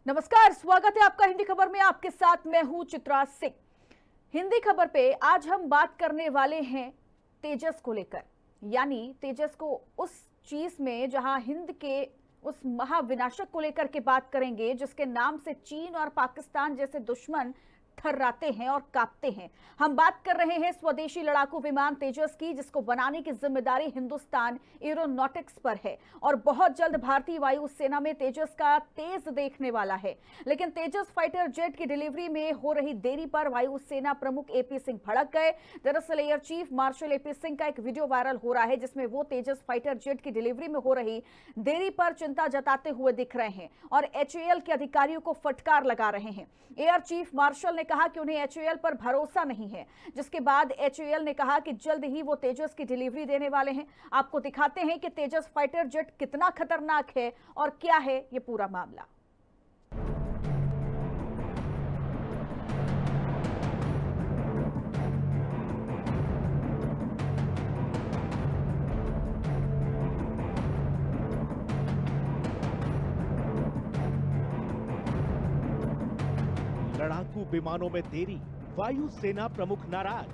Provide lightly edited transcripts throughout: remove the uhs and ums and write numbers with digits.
नमस्कार, स्वागत है आपका हिंदी खबर में। आपके साथ मैं हूं चित्रा सिंह। हिंदी खबर पे आज हम बात करने वाले हैं तेजस को लेकर, यानी तेजस को उस चीज में जहां हिंद के उस महाविनाशक को लेकर के बात करेंगे जिसके नाम से चीन और पाकिस्तान जैसे दुश्मन थर्राते हैं और कांपते हैं। हम बात कर रहे हैं स्वदेशी लड़ाकू विमान तेजस की, जिसको बनाने की जिम्मेदारी हिंदुस्तान एरोनॉटिक्स पर है और बहुत जल्द भारतीय वायुसेना में तेजस का तेज देखने वाला है। लेकिन तेजस फाइटर जेट की डिलीवरी में हो रही देरी पर वायुसेना प्रमुख एपी सिंह भड़क गए। दरअसल air chief marshal AP Singh का एक वीडियो वायरल हो रहा है जिसमें वो तेजस फाइटर जेट की डिलीवरी में हो रही देरी पर चिंता जताते हुए दिख रहे हैं और एचएएल के अधिकारियों को फटकार लगा रहे हैं। एयर चीफ मार्शल ने कहा कि उन्हें एचएएल पर भरोसा नहीं है, जिसके बाद एचएएल ने कहा कि जल्द ही वो तेजस की डिलीवरी देने वाले हैं। आपको दिखाते हैं कि तेजस फाइटर जेट कितना खतरनाक है और क्या है ये पूरा मामला। लड़ाकू विमानों में देरी, वायुसेना प्रमुख नाराज।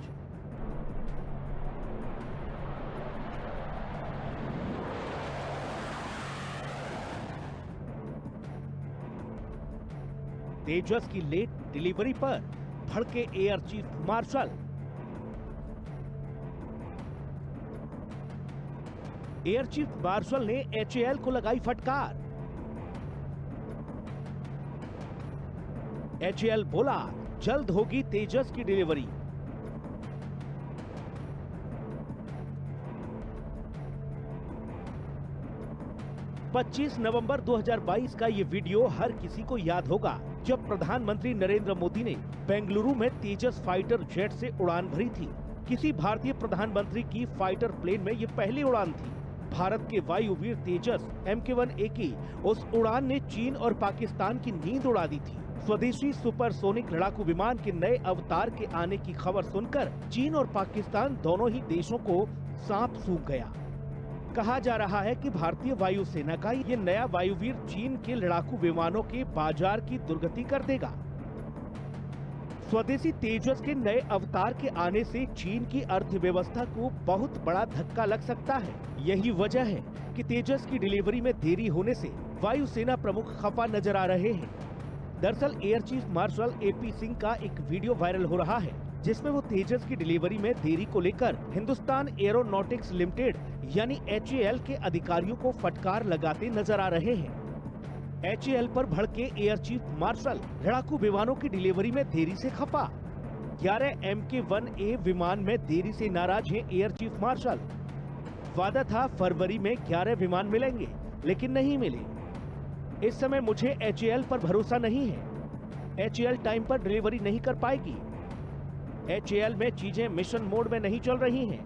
तेजस की लेट डिलीवरी पर भड़के air chief marshal. Air chief marshal ने एचएएल को लगाई फटकार। एचएएल बोला जल्द होगी तेजस की डिलीवरी। नवंबर 2022 का ये वीडियो हर किसी को याद होगा, जब प्रधानमंत्री नरेंद्र मोदी ने बेंगलुरु में तेजस फाइटर जेट से उड़ान भरी थी। किसी भारतीय प्रधानमंत्री की फाइटर प्लेन में ये पहली उड़ान थी। भारत के वायुवीर तेजस MK-1A की उस उड़ान ने चीन और पाकिस्तान की नींद उड़ा दी थी। स्वदेशी सुपरसोनिक लड़ाकू विमान के नए अवतार के आने की खबर सुनकर चीन और पाकिस्तान दोनों ही देशों को सांप सूंघ गया। कहा जा रहा है कि भारतीय वायुसेना का ये नया वायुवीर चीन के लड़ाकू विमानों के बाजार की दुर्गति कर देगा। स्वदेशी तेजस के नए अवतार के आने से चीन की अर्थव्यवस्था को बहुत बड़ा धक्का लग सकता है। यही वजह है कि तेजस की डिलीवरी में देरी होने से वायुसेना प्रमुख खफा नजर आ रहे हैं। दरअसल air chief marshal AP Singh का एक वीडियो वायरल हो रहा है जिसमें वो तेजस की डिलीवरी में देरी को लेकर हिंदुस्तान एरोनॉटिक्स लिमिटेड यानी एचएएल के अधिकारियों को फटकार लगाते नजर आ रहे हैं। एचएएल पर भड़के एयर चीफ मार्शल लड़ाकू विमानों की डिलीवरी में देरी से खफा। 11 MK-1A विमान में देरी से नाराज हैं एयर चीफ मार्शल। वादा था फरवरी में 11 विमान मिलेंगे, लेकिन नहीं मिले। इस समय मुझे एचएएल पर भरोसा नहीं है। एचएएल टाइम पर डिलीवरी नहीं कर पाएगी। एचएएल में चीजें मिशन मोड में नहीं चल रही हैं।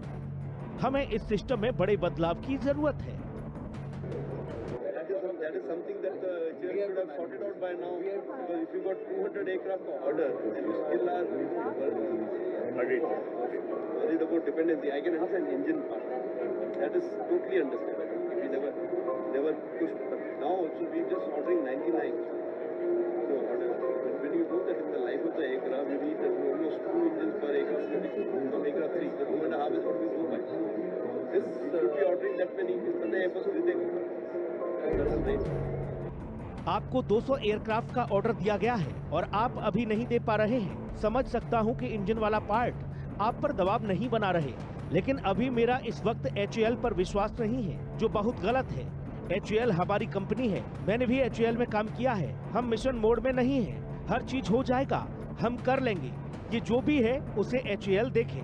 हमें इस सिस्टम में बड़े बदलाव की जरूरत है। That is something that HAL should have sorted out by now. Because if you got 200 aircraft order and you still are worried about dependency, I can understand the engine part. That is totally understandable. We never pushed. But now also we just ordering 99. So when you do that in the life of the aircraft, you need almost 2 engines per aircraft. From aircraft 3, the 2.5 is what we go by. This should be ordering that many. But the Airbus will take. आपको 200 aircraft का order दिया गया है और आप अभी नहीं दे पा रहे हैं। समझ सकता हूं कि इंजन वाला पार्ट आप पर दबाव नहीं बना रहे, लेकिन अभी मेरा इस वक्त एचएएल पर विश्वास नहीं है, जो बहुत गलत है। एचएएल हमारी कंपनी है, मैंने भी एचएएल में काम किया है। हम मिशन मोड में नहीं है। हर चीज हो जाएगा, हम कर लेंगे। ये जो भी है उसे एचएएल देखे।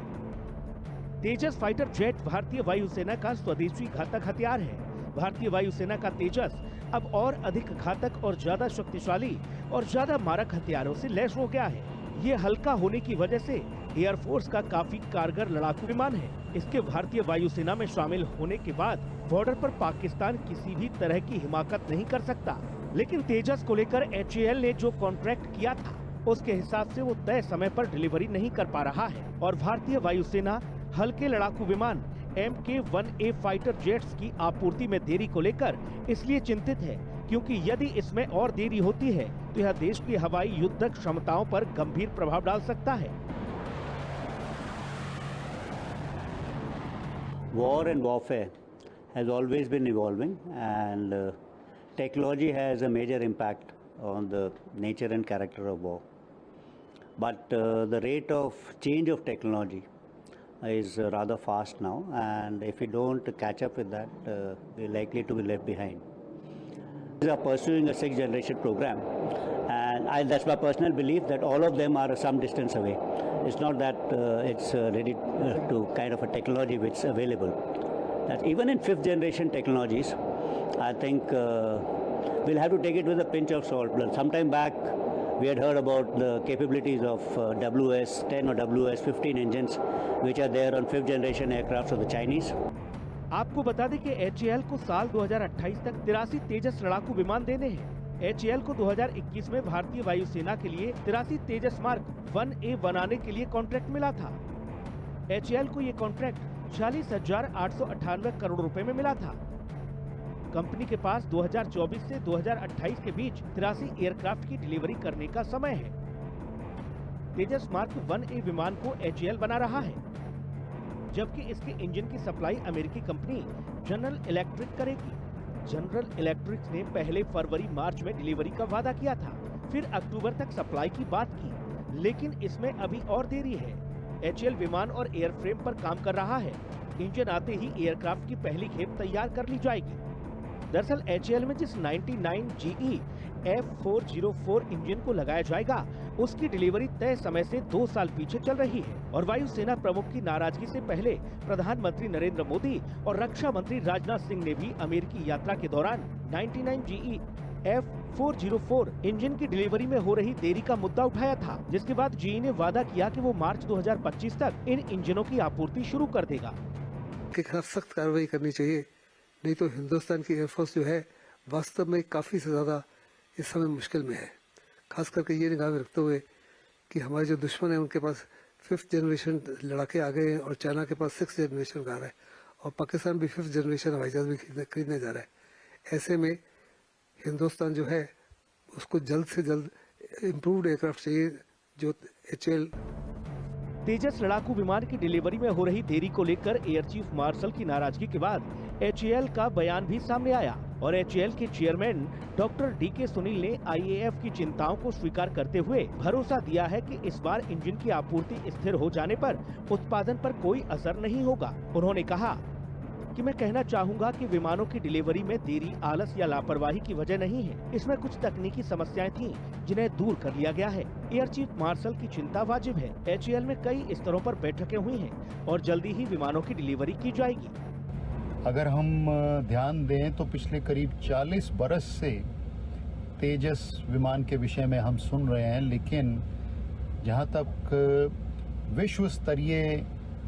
तेजस फाइटर जेट भारतीय वायुसेना का स्वदेशी घातक हथियार है। भारतीय वायुसेना का तेजस अब और अधिक घातक और ज्यादा शक्तिशाली और ज्यादा मारक हथियारों से लैस हो गया है। ये हल्का होने की वजह से एयरफोर्स का काफी कारगर लड़ाकू विमान है। इसके भारतीय वायुसेना में शामिल होने के बाद बॉर्डर पर पाकिस्तान किसी भी तरह की हिमाकत नहीं कर सकता। लेकिन तेजस को लेकर एचएएल ने जो कॉन्ट्रैक्ट किया था उसके हिसाब से वो तय समय पर डिलीवरी नहीं कर पा रहा है और भारतीय वायुसेना हल्के लड़ाकू विमान MK-1A फाइटर जेट्स की आपूर्ति में देरी को लेकर इसलिए चिंतित है क्योंकि यदि इसमें और देरी होती है तो यह देश की हवाई युद्धक क्षमताओं पर गंभीर प्रभाव डाल सकता है। War and warfare has always been evolving, and technology has a major impact on the nature and character of war. But the rate of change of technology is rather fast now, and if we don't catch up with that, we're likely to be left behind. We are pursuing a 6th generation program, and that's my personal belief that all of them are some distance away. It's not that it's ready to kind of a technology which is available. That even in 5th generation technologies, I think we'll have to take it with a pinch of salt. Sometime back, we had heard about the capabilities of WS-10 or WS-15 engines, which are there on 5th generation aircraft of the Chinese. आपको बता दें कि HAL को साल 2028 तक 83 तेजस लड़ाकू विमान देने हैं। HAL को 2021 में भारतीय वायुसेना के लिए 83 तेजस मार्क 1A बनाने के लिए कॉन्ट्रैक्ट मिला था। HAL को ये कॉन्ट्रैक्ट 46,898 करोड़ रुपए में मिला था। कंपनी के पास 2024 से 2028 के बीच 83 एयरक्राफ्ट की डिलीवरी करने का समय है। तेजस मार्क 1A विमान को HAL बना रहा है, जबकि इसके इंजन की सप्लाई अमेरिकी कंपनी जनरल इलेक्ट्रिक करेगी। जनरल इलेक्ट्रिक ने पहले फरवरी-मार्च में डिलीवरी का वादा किया था, फिर अक्टूबर तक सप्लाई की बात की, लेकिन इसमें अभी और देरी है। HAL विमान और एयरफ्रेम पर काम कर रहा है। इंजन आते ही एयरक्राफ्ट की पहली खेप तैयार कर ली जाएगी। दरअसल HAL में जिस 99 GE F404 इंजन को लगाया जाएगा, उसकी डिलीवरी तय समय से 2 साल पीछे चल रही है और वायुसेना प्रमुख की नाराजगी से पहले प्रधानमंत्री नरेंद्र मोदी और रक्षा मंत्री राजनाथ सिंह ने भी अमेरिकी यात्रा के दौरान 99 GE F404 इंजन की डिलीवरी में हो रही देरी का मुद्दा उठाया था, जिसके बाद GE ने वादा किया कि वो मार्च 2025 तक इन इंजनों की आपूर्ति शुरू कर देगा। के खिलाफ सख्त कार्रवाई करनी चाहिए, नहीं तो हिंदुस्तान की एयरफोर्स जो है वास्तव में काफ़ी से ज़्यादा इस समय मुश्किल में है। खास करके ये निगाह में रखते हुए कि हमारे जो दुश्मन हैं उनके पास 5th जनरेशन लड़ाके आ गए हैं और चाइना के पास 6th जनरेशन का आ रहा है और पाकिस्तान भी 5th जनरेशन हवाई जहाज भी खरीदने जा रहा है। ऐसे में हिंदुस्तान जो है उसको जल्द से जल्द इम्प्रूव्ड एयरक्राफ्ट चाहिए जो HAL। तेजस लड़ाकू विमान की डिलीवरी में हो रही देरी को लेकर एयर चीफ मार्शल की नाराजगी के बाद HAL का बयान भी सामने आया और HAL के चेयरमैन डॉक्टर DK सुनील ने IAF की चिंताओं को स्वीकार करते हुए भरोसा दिया है कि इस बार इंजन की आपूर्ति स्थिर हो जाने पर उत्पादन पर कोई असर नहीं होगा। उन्होंने कहा कि मैं कहना चाहूँगा कि विमानों की डिलीवरी में देरी आलस या लापरवाही की वजह नहीं है, इसमें कुछ तकनीकी समस्याएं थीं जिन्हें दूर कर लिया गया है। एयर चीफ मार्शल की चिंता वाजिब है। HAL में कई स्तरों पर बैठकें हुई हैं और जल्दी ही विमानों की डिलीवरी की जाएगी। अगर हम ध्यान दें तो पिछले करीब 40 बरस से तेजस विमान के विषय में हम सुन रहे हैं, लेकिन जहाँ तक विश्व स्तरीय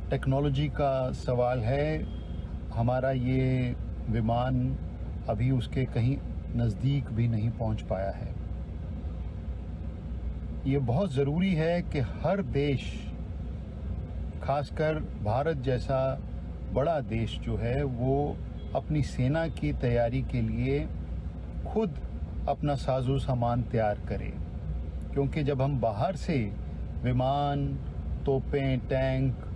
टेक्नोलॉजी का सवाल है, हमारा ये विमान अभी उसके कहीं नज़दीक भी नहीं पहुंच पाया है। ये बहुत ज़रूरी है कि हर देश, खासकर भारत जैसा बड़ा देश जो है, वो अपनी सेना की तैयारी के लिए खुद अपना साजो सामान तैयार करे, क्योंकि जब हम बाहर से विमान, तोपें, टैंक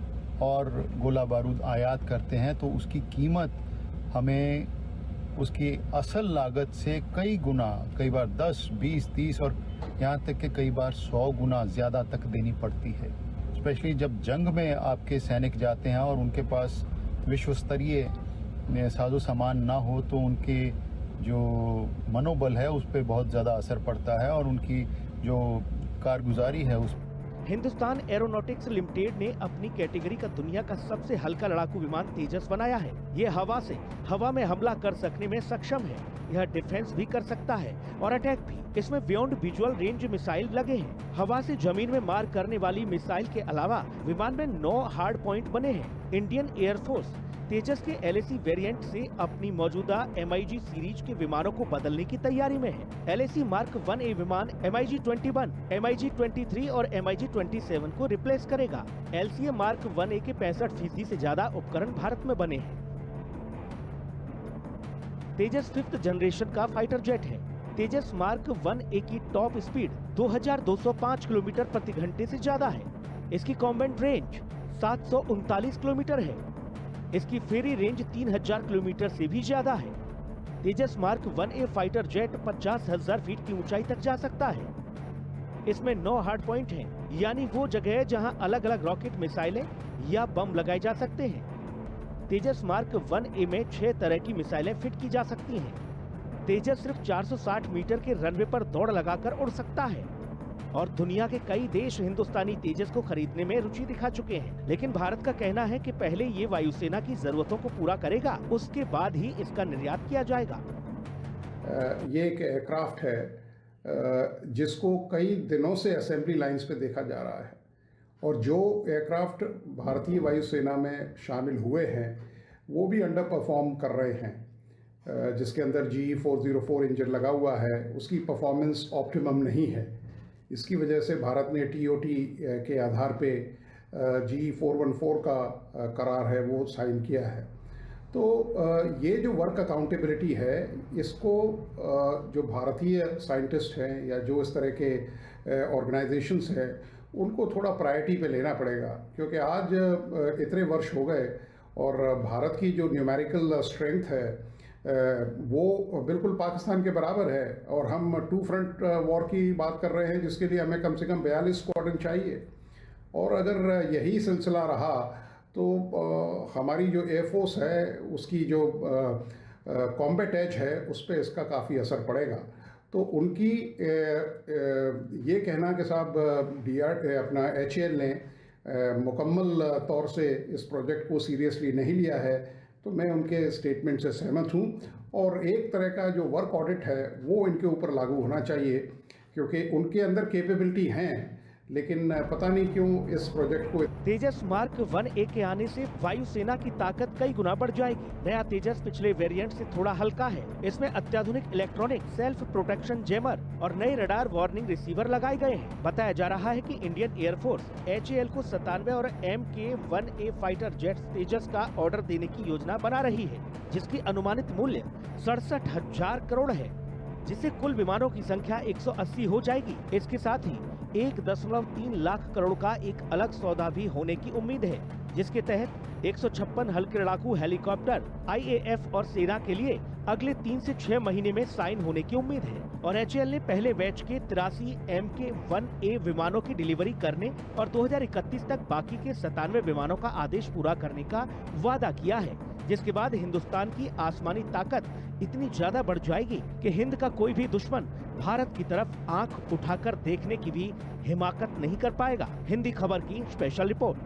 और गोला बारूद आयात करते हैं तो उसकी कीमत हमें उसकी असल लागत से कई गुना, कई बार 10, 20, 30 और यहाँ तक कि कई बार 100 गुना ज़्यादा तक देनी पड़ती है। स्पेशली जब जंग में आपके सैनिक जाते हैं और उनके पास विश्व स्तरीय साजो सामान ना हो तो उनके जो मनोबल है उस पर बहुत ज़्यादा असर पड़ता है और उनकी जो कारगुजारी है उस। हिंदुस्तान एरोनॉटिक्स लिमिटेड ने अपनी कैटेगरी का दुनिया का सबसे हल्का लड़ाकू विमान तेजस बनाया है। ये हवा से हवा में हमला कर सकने में सक्षम है। यह डिफेंस भी कर सकता है और अटैक भी। इसमें बियॉन्ड विजुअल रेंज मिसाइल लगे हैं। हवा से जमीन में मार करने वाली मिसाइल के अलावा विमान में 9 हार्ड पॉइंट बने हैं। इंडियन एयरफोर्स तेजस के LAC वेरिएंट से अपनी मौजूदा MiG सीरीज के विमानों को बदलने की तैयारी में है। LAC मार्क 1A विमान MiG-21, MiG-23 और MiG-27 को रिप्लेस करेगा। LCA मार्क 1A के 65% से ज्यादा उपकरण भारत में बने हैं। तेजस 5th जनरेशन का फाइटर जेट है। तेजस मार्क 1A की टॉप स्पीड 2205 किलोमीटर प्रति घंटे से ज्यादा है। इसकी कॉम्बैट रेंज 739 किलोमीटर है। इसकी फेरी रेंज 3000 किलोमीटर से भी ज्यादा है। Tejas mark 1A fighter jet 50,000 feet की ऊंचाई तक जा सकता है। इसमें 9 हार्ड पॉइंट हैं, यानी वो जगह है जहां अलग अलग रॉकेट, मिसाइलें या बम लगाए जा सकते हैं। तेजस मार्क 1A में 6 तरह की मिसाइलें फिट की जा सकती हैं। तेजस सिर्फ 460 मीटर के रनवे पर दौड़ लगाकर उड़ सकता है और दुनिया के कई देश हिंदुस्तानी तेजस को खरीदने में रुचि दिखा चुके हैं। लेकिन भारत का कहना है कि पहले ये वायुसेना की जरूरतों को पूरा करेगा, उसके बाद ही इसका निर्यात किया जाएगा। ये एक एयरक्राफ्ट है जिसको कई दिनों से असेंबली लाइंस पे देखा जा रहा है और जो एयरक्राफ्ट भारतीय वायुसेना में शामिल हुए हैं वो भी अंडर परफॉर्म कर रहे हैं। जिसके अंदर GE404 इंजन लगा हुआ है, उसकी परफॉर्मेंस ऑप्टिमम नहीं है। इसकी वजह से भारत ने TOT के आधार पे GE414 का करार है वो साइन किया है। तो ये जो वर्क अकाउंटेबिलिटी है, इसको जो भारतीय साइंटिस्ट हैं या जो इस तरह के ऑर्गेनाइजेशंस हैं उनको थोड़ा प्रायोरिटी पे लेना पड़ेगा, क्योंकि आज इतने वर्ष हो गए और भारत की जो न्यूमेरिकल स्ट्रेंथ है वो बिल्कुल पाकिस्तान के बराबर है और हम 2 फ्रंट वॉर की बात कर रहे हैं जिसके लिए हमें कम से कम 42 स्क्वाड्रन चाहिए। और अगर यही सिलसिला रहा तो हमारी जो एयरफोर्स है उसकी जो कॉम्बैट एज है उस पर इसका काफ़ी असर पड़ेगा। तो उनकी ये कहना कि साहब अपना HAL ने मुकम्मल तौर से इस प्रोजेक्ट को सीरियसली नहीं लिया है, तो मैं उनके स्टेटमेंट से सहमत हूँ और एक तरह का जो वर्क ऑडिट है वो इनके ऊपर लागू होना चाहिए, क्योंकि उनके अंदर कैपेबिलिटी हैं लेकिन पता नहीं क्यों इस प्रोजेक्ट को। तेजस मार्क 1A के आने से वायुसेना की ताकत कई गुना बढ़ जाएगी। नया तेजस पिछले वेरिएंट से थोड़ा हल्का है। इसमें अत्याधुनिक इलेक्ट्रॉनिक सेल्फ प्रोटेक्शन जैमर और नए रडार वार्निंग रिसीवर लगाए गए हैं। बताया जा रहा है कि इंडियन एयरफोर्स HAL को 97 और MK-1A फाइटर जेट तेजस का ऑर्डर देने की योजना बना रही है, जिसकी अनुमानित मूल्य 67,000 करोड़ है, जिससे कुल विमानों की संख्या 180 हो जाएगी। इसके साथ ही 1.3 लाख करोड़ का एक अलग सौदा भी होने की उम्मीद है, जिसके तहत 156 हल्के लड़ाकू हेलीकॉप्टर IAF और सेना के लिए अगले 3 से 6 महीने में साइन होने की उम्मीद है। और HAL ने पहले बैच के 83 MK-1A विमानों की डिलीवरी करने और 2031 तक बाकी के 97 विमानों का आदेश पूरा करने का वादा किया है, जिसके बाद हिंदुस्तान की आसमानी ताकत इतनी ज्यादा बढ़ जाएगी कि हिंद का कोई भी दुश्मन भारत की तरफ आंख उठाकर देखने की भी हिमाकत नहीं कर पाएगा। हिंदी खबर की स्पेशल रिपोर्ट।